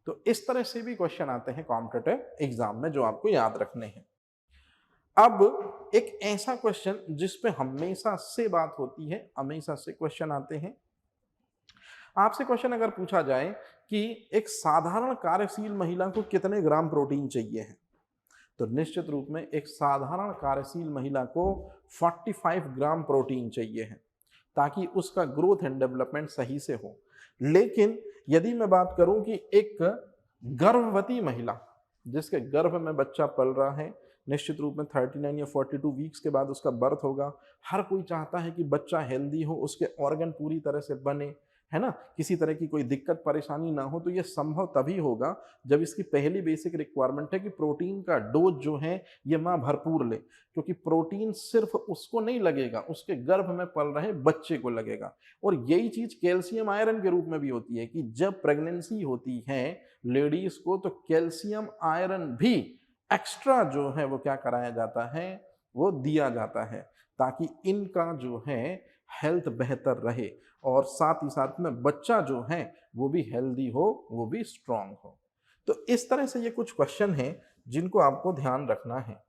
तो इस तरह से भी क्वेश्चन आते हैं कॉम्पिटिटिव एग्जाम में जो आपको याद रखने हैं। अब एक ऐसा क्वेश्चन जिस पे हमेशा से बात होती है, हमेशा से क्वेश्चन आते हैं। आपसे क्वेश्चन अगर पूछा जाए कि एक साधारण कार्यशील महिला को कितने ग्राम प्रोटीन चाहिए है, तो निश्चित रूप में एक साधारण कार्यशील महिला को 45 ग्राम प्रोटीन चाहिए है ताकि उसका ग्रोथ एंड डेवलपमेंट सही से हो। लेकिन यदि मैं बात करूं कि एक गर्भवती महिला जिसके गर्भ में बच्चा पल रहा है, निश्चित रूप में 39 या 42 वीक्स के बाद उसका बर्थ होगा। हर कोई चाहता है कि बच्चा हेल्दी हो, उसके ऑर्गन पूरी तरह से बने, है ना, किसी तरह की कोई दिक्कत परेशानी ना हो। तो ये संभव तभी होगा जब इसकी पहली बेसिक रिक्वायरमेंट है कि प्रोटीन का डोज जो है ये माँ भरपूर ले, क्योंकि प्रोटीन सिर्फ उसको नहीं लगेगा, उसके गर्भ में पल रहे बच्चे को लगेगा। और यही चीज कैल्शियम आयरन के रूप में भी होती है कि जब प्रेगनेंसी होती है लेडीज को, तो कैल्शियम आयरन भी एक्स्ट्रा जो है वो क्या कराया जाता है, वो दिया जाता है, ताकि इनका जो है हेल्थ बेहतर रहे और साथ ही साथ में बच्चा जो है वो भी हेल्दी हो, वो भी स्ट्रांग हो। तो इस तरह से ये कुछ क्वेश्चन हैं जिनको आपको ध्यान रखना है।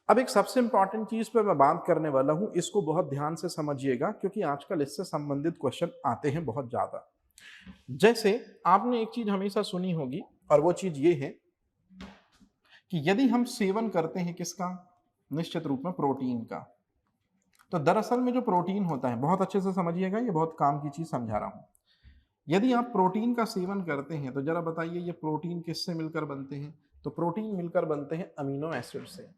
अब एक सबसे इंपॉर्टेंट चीज पे मैं बात करने वाला हूं, इसको बहुत ध्यान से समझिएगा क्योंकि आजकल इससे संबंधित क्वेश्चन आते हैं बहुत ज्यादा। जैसे आपने एक चीज हमेशा सुनी होगी और वो चीज ये है कि यदि हम सेवन करते हैं किसका, निश्चित रूप में प्रोटीन का, तो दरअसल में जो प्रोटीन होता है, बहुत अच्छे से समझिएगा, ये बहुत काम की चीज समझा रहा हूं। यदि आप प्रोटीन का सेवन करते हैं तो जरा बताइए ये प्रोटीन किससे मिलकर बनते हैं, तो प्रोटीन मिलकर बनते हैं अमीनो एसिड से।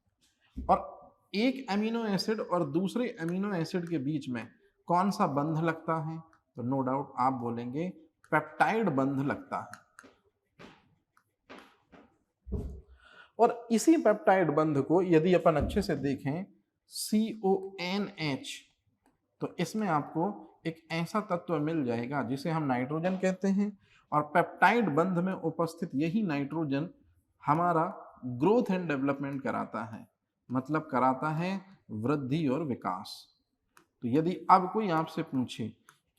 और एक अमीनो एसिड और दूसरे अमीनो एसिड के बीच में कौन सा बंध लगता है, तो नो डाउट आप बोलेंगे पेप्टाइड बंध लगता है। और इसी पेप्टाइड बंध को यदि अपन अच्छे से देखें CONH, तो इसमें आपको एक ऐसा तत्व मिल जाएगा जिसे हम नाइट्रोजन कहते हैं। और पेप्टाइड बंध में उपस्थित यही नाइट्रोजन हमारा ग्रोथ एंड डेवलपमेंट कराता है, मतलब कराता है वृद्धि और विकास। तो यदि अब कोई आपसे पूछे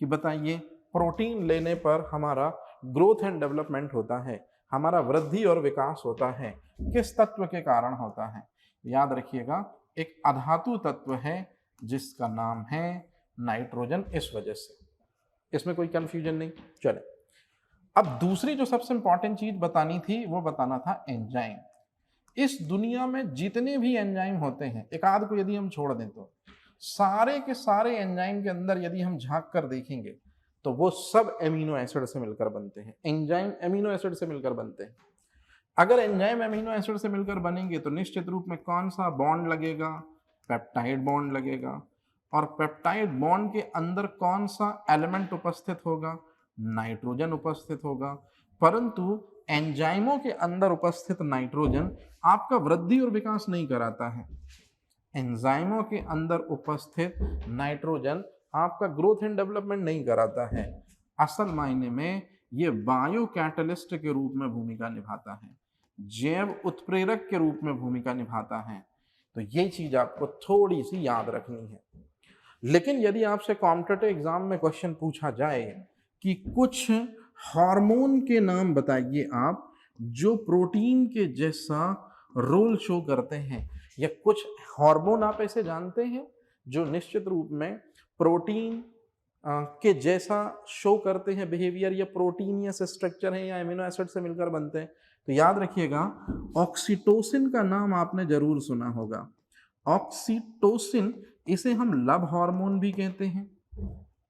कि बताइए प्रोटीन लेने पर हमारा ग्रोथ एंड डेवलपमेंट होता है, हमारा वृद्धि और विकास होता है, किस तत्व के कारण होता है, याद रखिएगा एक अधातु तत्व है जिसका नाम है नाइट्रोजन, इस वजह से। इसमें कोई कंफ्यूजन नहीं। चले अब दूसरी जो सबसे इंपॉर्टेंट चीज बतानी थी वो बताना था एंजाइम। इस दुनिया में जितने भी एंजाइम होते हैं, एक आध को यदि हम छोड़ दें तो सारे के सारे एंजाइम के अंदर यदि हम झांक कर देखेंगे तो वो सब एमिनो एसिड से मिलकर बनते हैं। एंजाइम एमिनो एसिड से मिलकर बनते हैं। अगर एंजाइम एमिनो एसिड से मिलकर बनेंगे तो निश्चित रूप में कौन सा बॉन्ड लगेगा, पेप्टाइड बॉन्ड लगेगा। और पेप्टाइड बॉन्ड के अंदर कौन सा एलिमेंट उपस्थित होगा, नाइट्रोजन उपस्थित होगा। परंतु एंजाइमों के अंदर उपस्थित नाइट्रोजन आपका वृद्धि और विकास नहीं कराता है। एंजाइमों के अंदर उपस्थित नाइट्रोजन आपका ग्रोथ एंड डेवलपमेंट नहीं कराता है। असल मायने में ये बायो कैटलिस्ट के रूप में भूमिका निभाता है, जैव उत्प्रेरक के रूप में भूमिका निभाता है। तो ये चीज आपको थोड़ी सी याद रखनी है। लेकिन यदि आपसे कॉम्पिटिटिव एग्जाम में क्वेश्चन पूछा जाए कि कुछ हार्मोन के नाम बताइए आप जो प्रोटीन के जैसा रोल शो करते हैं, या कुछ हार्मोन आप ऐसे जानते हैं जो निश्चित रूप में प्रोटीन के जैसा शो करते हैं बिहेवियर, या प्रोटीन या स्ट्रक्चर है या एमिनो एसिड से मिलकर बनते हैं, तो याद रखिएगा ऑक्सीटोसिन का नाम आपने जरूर सुना होगा। ऑक्सीटोसिन, इसे हम लव हार्मोन भी कहते हैं,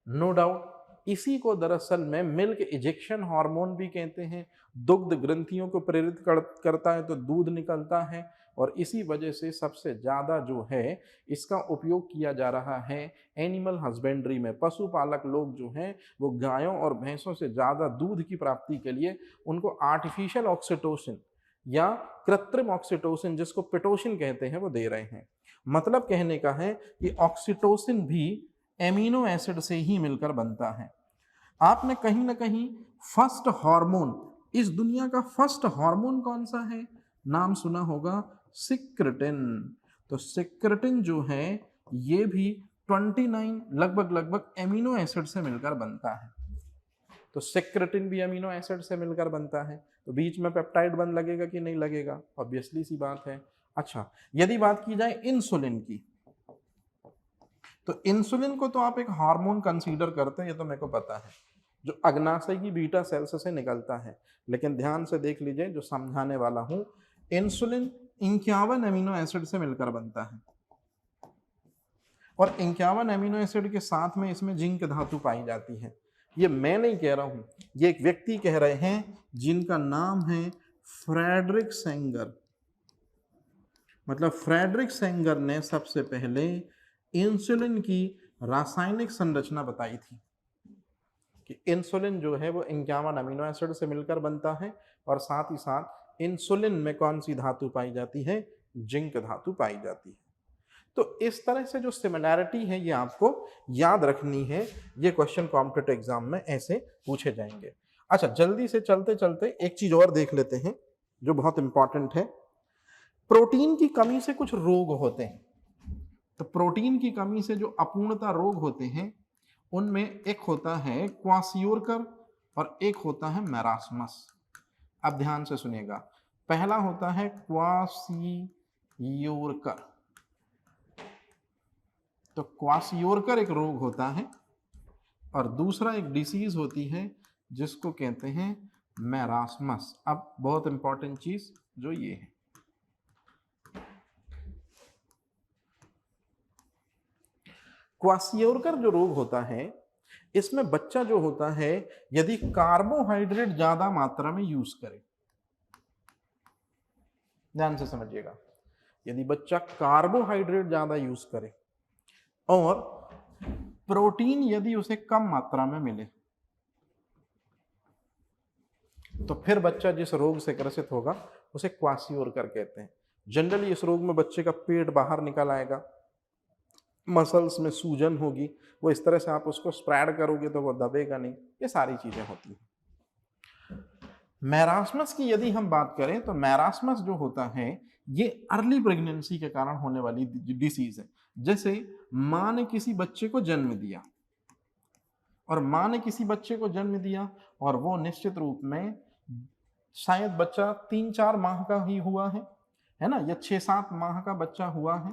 नो डाउट। इसी को दरअसल में मिल्क इजेक्शन हार्मोन भी कहते हैं। दुग्ध ग्रंथियों को प्रेरित करता है तो दूध निकलता है, और इसी वजह से सबसे ज़्यादा जो है इसका उपयोग किया जा रहा है एनिमल हस्बेंड्री में। पशुपालक लोग जो हैं वो गायों और भैंसों से ज़्यादा दूध की प्राप्ति के लिए उनको आर्टिफिशियल ऑक्सीटोसिन या कृत्रिम ऑक्सीटोसिन, जिसको पिटोसिन कहते हैं, वो दे रहे हैं। मतलब कहने का है कि ऑक्सीटोसिन भी एमिनो एसिड से ही मिलकर बनता है। आपने कहीं ना कहीं फर्स्ट हार्मोन, इस दुनिया का फर्स्ट हार्मोन कौन सा है, नाम सुना होगा सिक्रेटिन। तो सिक्रेटिन जो है ये भी 29 लगभग एमिनो एसिड से मिलकर बनता है। तो सिक्रेटिन भी अमीनो एसिड से मिलकर बनता है। तो बीच में पेप्टाइड बंध लगेगा कि नहीं लगेगा, ऑब्वियसली सी बात है। अच्छा, यदि बात की जाए इंसुलिन की, तो इंसुलिन को तो आप एक हार्मोन कंसीडर करते हैं, ये तो मेरे को पता है, जो अग्नाशय की बीटा सेल्स से निकलता है। लेकिन ध्यान से देख लीजिए, जो समझाने वाला हूं, इंसुलिन 51 अमीनो एसिड से मिलकर बनता है और 51 अमीनो एसिड के साथ में इसमें जिंक धातु पाई जाती है। ये मैं नहीं कह रहा हूं, ये एक व्यक्ति कह रहे हैं जिनका नाम है फ्रेडरिक सेंगर। मतलब फ्रेडरिक सेंगर ने सबसे पहले इंसुलिन की रासायनिक संरचना बताई थी कि इंसुलिन जो है वो 51 अमीनो एसिड से मिलकर बनता है और साथ ही साथ इंसुलिन में कौन सी धातु पाई जाती है, जिंक धातु पाई जाती है। तो इस तरह से जो सिमिलैरिटी है ये आपको याद रखनी है, ये क्वेश्चन कॉम्पिटिटिव एग्जाम में ऐसे पूछे जाएंगे। अच्छा, जल्दी से चलते चलते एक चीज और देख लेते हैं जो बहुत इंपॉर्टेंट है। प्रोटीन की कमी से कुछ रोग होते हैं, तो प्रोटीन की कमी से जो अपूर्णता रोग होते हैं उनमें एक होता है क्वासियोरकर और एक होता है मैरास्मस। अब ध्यान से सुनिएगा, पहला होता है क्वासियोरकर। तो क्वासियोरकर एक रोग होता है और दूसरा एक डिसीज होती है जिसको कहते हैं मैरास्मस। अब बहुत इंपॉर्टेंट चीज जो ये है, क्वासियोरकर जो रोग होता है इसमें बच्चा जो होता है यदि कार्बोहाइड्रेट ज्यादा मात्रा में यूज करे, ध्यान से समझिएगा, यदि बच्चा कार्बोहाइड्रेट ज्यादा यूज करे और प्रोटीन यदि उसे कम मात्रा में मिले, तो फिर बच्चा जिस रोग से ग्रसित होगा उसे क्वासियोरकर कहते हैं। जनरली इस रोग में बच्चे का पेट बाहर निकल आएगा, मसल्स में सूजन होगी, वो इस तरह से आप उसको स्प्रेड करोगे तो वो दबेगा नहीं, ये सारी चीजें होती हैं। मैरास्मस की यदि हम बात करें तो मैरास्मस जो होता है ये अर्ली प्रेगनेंसी के कारण होने वाली डिसीज है। जैसे माँ ने किसी बच्चे को जन्म दिया और माँ ने किसी बच्चे को जन्म दिया और वो निश्चित रूप में शायद बच्चा 3-4 माह का ही हुआ है ना, या 6-7 माह का बच्चा हुआ है,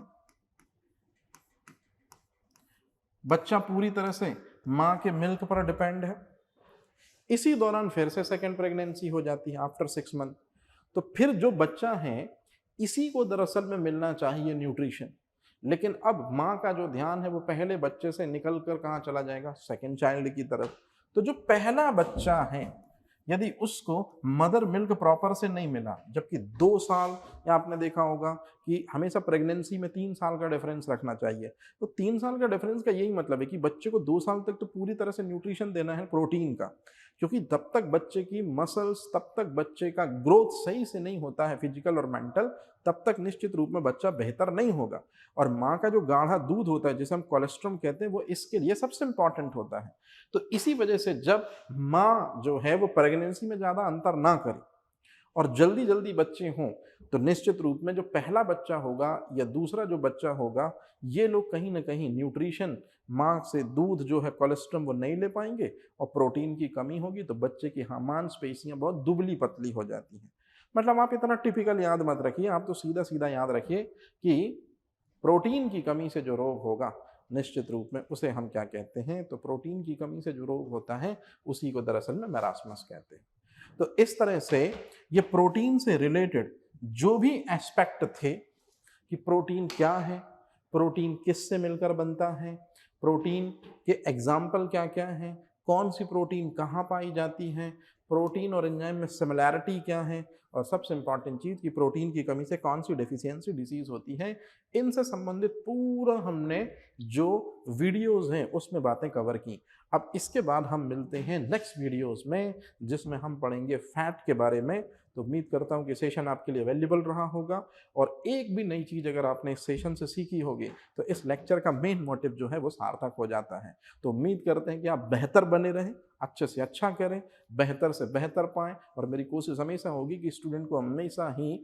बच्चा पूरी तरह से माँ के मिल्क पर डिपेंड है। इसी दौरान फिर से सेकेंड प्रेगनेंसी हो जाती है आफ्टर 6 मंथ। तो फिर जो बच्चा है इसी को दरअसल में मिलना चाहिए न्यूट्रिशन, लेकिन अब माँ का जो ध्यान है वो पहले बच्चे से निकल कर कहाँ चला जाएगा, सेकेंड चाइल्ड की तरफ। तो जो पहला बच्चा है यदि उसको मदर मिल्क प्रॉपर से नहीं मिला, जबकि 2 साल, या आपने देखा होगा कि हमेशा प्रेगनेंसी में 3 साल का डिफरेंस रखना चाहिए, तो 3 साल का डिफरेंस का यही मतलब है कि बच्चे को 2 साल तक तो पूरी तरह से न्यूट्रिशन देना है प्रोटीन का, क्योंकि तब तक बच्चे की मसल्स, तब तक बच्चे का ग्रोथ सही से नहीं होता है फिजिकल और मेंटल, तब तक निश्चित रूप में बच्चा बेहतर नहीं होगा। और माँ का जो गाढ़ा दूध होता है जिसे हम कोलेस्ट्रॉल कहते हैं वो इसके लिए सबसे इंपॉर्टेंट होता है। तो इसी वजह से जब माँ जो है वो प्रेगनेंसी में ज्यादा अंतर ना करे और जल्दी जल्दी बच्चे हों, तो निश्चित रूप में जो पहला बच्चा होगा या दूसरा जो बच्चा होगा, ये लोग कहीं ना कहीं न्यूट्रिशन, माँ से दूध जो है कोलेस्ट्रॉल वो नहीं ले पाएंगे और प्रोटीन की कमी होगी, तो बच्चे की मांसपेशियां बहुत दुबली पतली हो जाती हैं। मतलब आप इतना टिपिकल याद मत रखिए, आप तो सीधा सीधा याद रखिए कि प्रोटीन की कमी से जो रोग होगा निश्चित रूप में उसे हम क्या कहते हैं, तो प्रोटीन की कमी से जो रोग होता है उसी को दरअसल में मैरास्मस कहते हैं। तो इस तरह से ये प्रोटीन से रिलेटेड जो भी एस्पेक्ट थे कि प्रोटीन क्या है, प्रोटीन किससे मिलकर बनता है, प्रोटीन के एग्जाम्पल क्या क्या हैं, कौन सी प्रोटीन कहाँ पाई जाती है, प्रोटीन और एंजाइम में सिमिलैरिटी क्या है, और सबसे इंपॉर्टेंट चीज कि प्रोटीन की कमी से कौन सी डेफिशिएंसी डिसीज होती है, इनसे संबंधित पूरा हमने जो वीडियोस हैं उसमें बातें कवर की। अब इसके बाद हम मिलते हैं नेक्स्ट वीडियोस में जिसमें हम पढ़ेंगे फैट के बारे में। तो उम्मीद करता हूं कि सेशन आपके लिए वैल्यूबल रहा होगा और एक भी नई चीज अगर आपने इस सेशन से सीखी होगी तो इस लेक्चर का मेन मोटिव जो है वो सार्थक हो जाता है। तो उम्मीद करते हैं कि आप बेहतर बने रहें, अच्छे से अच्छा करें, बेहतर से बेहतर पाएं, और मेरी कोशिश हमेशा होगी कि स्टूडेंट को हमेशा ही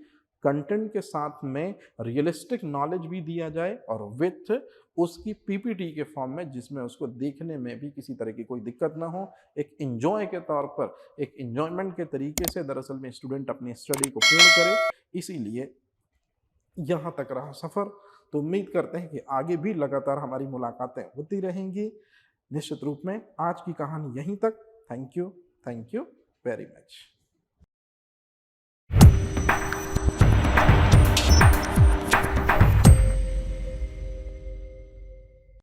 कंटेंट के साथ में रियलिस्टिक नॉलेज भी दिया जाए और विथ उसकी पीपीटी के फॉर्म में, जिसमें उसको देखने में भी किसी तरह की कोई दिक्कत ना हो। एक एंजॉय के तौर पर, एक एंजॉयमेंट के तरीके से दरअसल में स्टूडेंट अपनी स्टडी को पूर्ण करे। इसीलिए यहाँ तक रहा सफ़र, तो उम्मीद करते हैं कि आगे भी लगातार हमारी मुलाकातें होती रहेंगी। निश्चित रूप में आज की कहानी यहीं तक। Thank you very much.